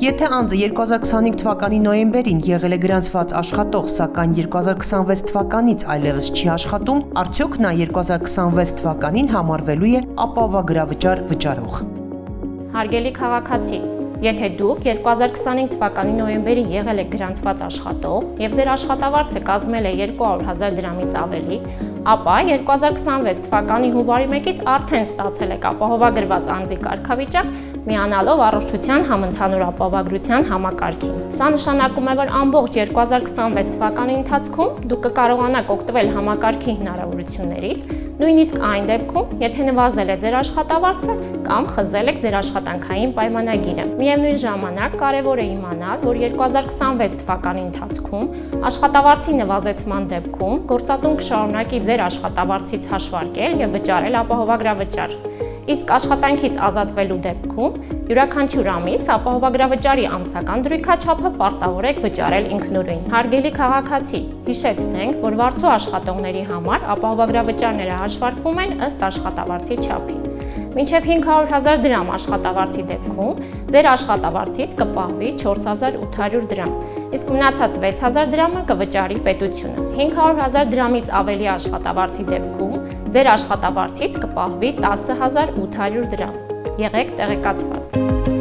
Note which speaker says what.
Speaker 1: Եթե անձը 2025 թվականի նոյեմբերին եղել է գրանցված աշխատող, սակայն 2026 թվականից այլևս չի աշխատում, արդյոք նա 2026 թվականին համարվելու է ապահովագրավճար վճարող։
Speaker 2: Հարգելի քաղաքացի, եթե դուք 2025 թվականի նոյեմբերին եղել եք գրանցված աշխատող և ձեր աշխատավարձը կազմել է 200,000 դրամից ավելի, ապա 2026 թվականի հունվարի 1-ից արդեն ստացել եք ապահովագրված անձի կարգավիճակ, միանալով Առողջության համընդհանուր ապահովագրության համակարգին։ Սա նշանակում է, որ ամբողջ 2026 թվականի ընթացքում դուք կկարողանաք օգտվել համակարգի հնարավորություններից, նույնիսկ այն դեպքում, եթե նվազել է ձեր աշխատավարձը կամ խզել եք ձեր աշխատանքային պայմանագիրը։ Միևնույն ժամանակ կարևոր է իմանալ, որ 2026 թվականի ընթացքում աշխատավարձի նվազեցման դեպքում գործատուն կշարունակի ձեր աշխատավարձից հաշվարկել և վճարել ապահովագրավճար։ Իսկ աշխատանքից ազատվելու դեպքում յուրաքանչյուր ամիս ապահովագրավճարի ամսական դրույքաչափը պարտավոր եք վճարել ինքնուրույն։ Հարգելի քաղաքացի, հիշեցնենք, որ վարձու աշխատողների համար ապահովագրավճարները հաշվարկվում են ըստ աշխատավարձի չափի։ Մինչև 500,000 դրամ աշխատավարձի դեպքում ձեր աշխատավարձից կպահվի 4,800 դրամ, իսկ մնացած 6,000 դրամը կվճարի պետությունը։ 500,000 դրամից ավելի աշխատավարձի դեպքում ձեր աշխատավարձից կպահվի 10,800 դրամ։ Եղեք տեղեկացված։